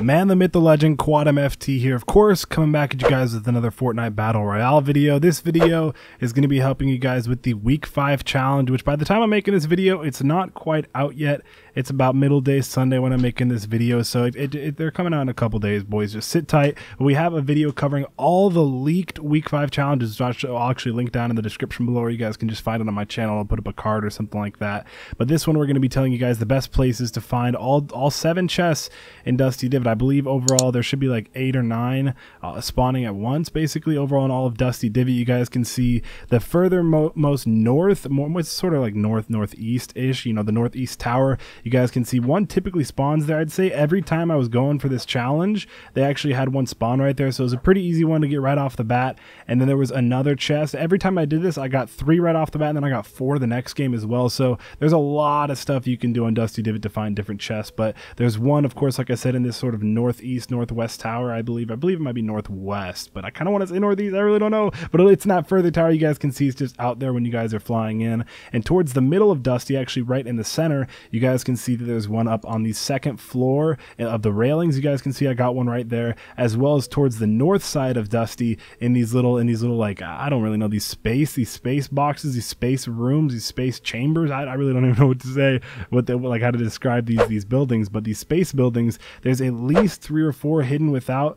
Man, the myth, the legend, Quadmft here, of course, coming back at you guys with another Fortnite Battle Royale video. This video is going to be helping you guys with the Week 5 challenge, which by the time I'm making this video, it's not quite out yet. It's about middle day Sunday when I'm making this video, so they're coming out in a couple days, boys. Just sit tight. We have a video covering all the leaked Week 5 challenges, which I'll actually link down in the description below, or you guys can just find it on my channel. I'll put up a card or something like that. But this one, we're going to be telling you guys the best places to find all 7 chests in Dusty Divot. I believe overall there should be like 8 or 9 spawning at once, basically, overall in all of Dusty Divot. You guys can see the furthermost north, it's sort of like northeast-ish, you know, the northeast tower. You guys can see one typically spawns there. I'd say every time I was going for this challenge, they actually had one spawn right there, so it was a pretty easy one to get right off the bat. And then there was another chest. Every time I did this, I got 3 right off the bat, and then I got 4 the next game as well. So there's a lot of stuff you can do on Dusty Divot to find different chests, but there's one, of course, like I said, in this sort of northwest tower. I believe it might be northwest, but I kind of want to say northeast. I really don't know, but it's not further tower. You guys can see it's just out there when you guys are flying in. And towards the middle of Dusty, actually right in the center, you guys can see that there's one up on the 2nd floor of the railings. You guys can see I got one right there, as well as towards the north side of Dusty in these little like, I don't really know, these space boxes, these space rooms, these space chambers. I really don't even know what to say, like how to describe these buildings, but these space buildings, there's at least 3 or 4 hidden within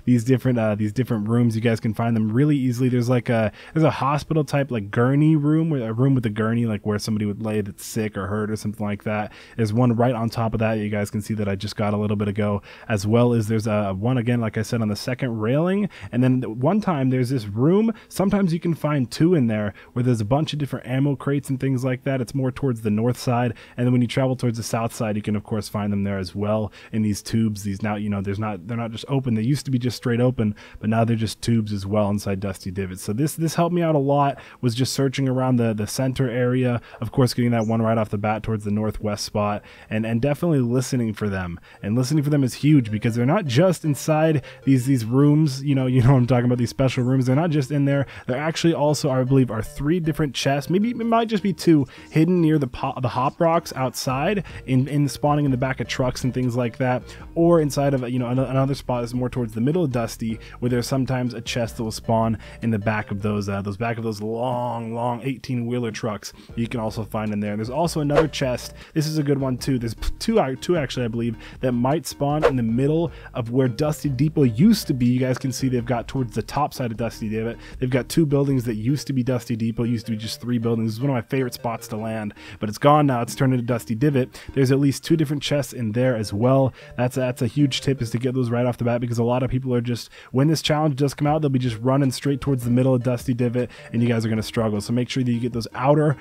these different rooms. You guys can find them really easily. There's a hospital type like gurney room, a room with a gurney, like where somebody would lay that's sick or hurt or something like that. There's one right on top of that. You guys can see that I just got a little bit ago, as well as there's one again, like I said, on the 2nd railing. And then one time there's this room, sometimes you can find 2 in there, where there's a bunch of different ammo crates and things like that. It's more towards the north side, and then when you travel towards the south side, you can of course find them there as well in these tubes. These now, you know, they're not just open. They used to be just straight open, but now they're just tubes as well inside Dusty Divot. So this helped me out a lot, was just searching around the center area, of course getting that one right off the bat towards the northwest spot, and definitely listening for them. And listening for them is huge, because they're not just inside these rooms, you know what I'm talking about, these special rooms. They're not just in there. They're actually also, I believe, are 3 different chests, maybe it might just be 2, hidden near the hop rocks outside, in spawning in the back of trucks and things like that, or inside of, you know, another spot is more towards the middle of Dusty, where there's sometimes a chest that will spawn in the back of those long 18-wheeler trucks. You can also find in there. There's also another chest. This is a good one too. There's two actually, I believe, that might spawn in the middle of where Dusty Depot used to be. You guys can see they've got towards the top side of Dusty Divot. They've got 2 buildings that used to be Dusty Depot. Used to be just 3 buildings. This is one of my favorite spots to land, but it's gone now. It's turned into Dusty Divot. There's at least 2 different chests in there as well. That's a huge tip, is to get those right off the bat, because a lot of people are just, when this challenge does come out, they'll be just running straight towards the middle of Dusty Divot, and you guys are going to struggle. So make sure that you get those outer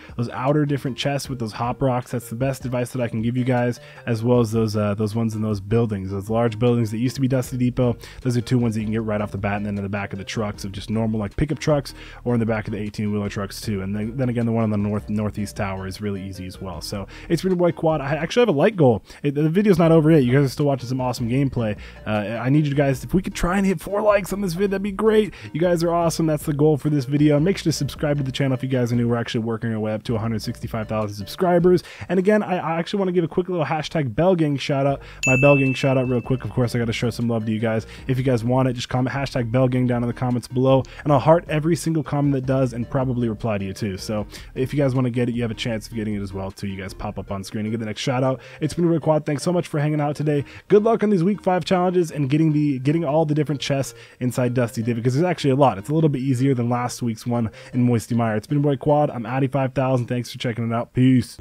different chests with those hop rocks. That's the best advice that I can give you guys, as well as those ones in those buildings, those large buildings that used to be Dusty Depot. Those are 2 ones that you can get right off the bat, and then in the back of the trucks of just normal like pickup trucks, or in the back of the 18-wheeler trucks too. And then again, the one on the northeast tower is really easy as well. So it's been your boy Quad. I actually have a like goal. The video's not over yet. You guys are still watching some awesome gameplay. I need you guys, if we could try and hit 4 likes on this video, that'd be great. You guys are awesome. That's the goal for this video. And make sure to subscribe to the channel if you guys are new. We're actually working our way up to 165,000 subscribers. And again, I actually want to give a quick little hashtag Bell Gang shout out. My Bell Gang shout out real quick. Of course, I got to show some love to you guys. If you guys want it, just comment hashtag Bell Gang down in the comments below, and I'll heart every single comment that does, and probably reply to you too. So if you guys want to get it, you have a chance of getting it as well too. You guys pop up on screen and get the next shout out. It's been real Quad. Thanks so much for hanging out today. Good luck on these Week 5 challenges and getting all the different chests inside Dusty Divot, because there's actually a lot. It's a little bit easier than last week's one in Moisty Mire. It's been your boy Quad. I'm Addy 5000. Thanks for checking it out. Peace.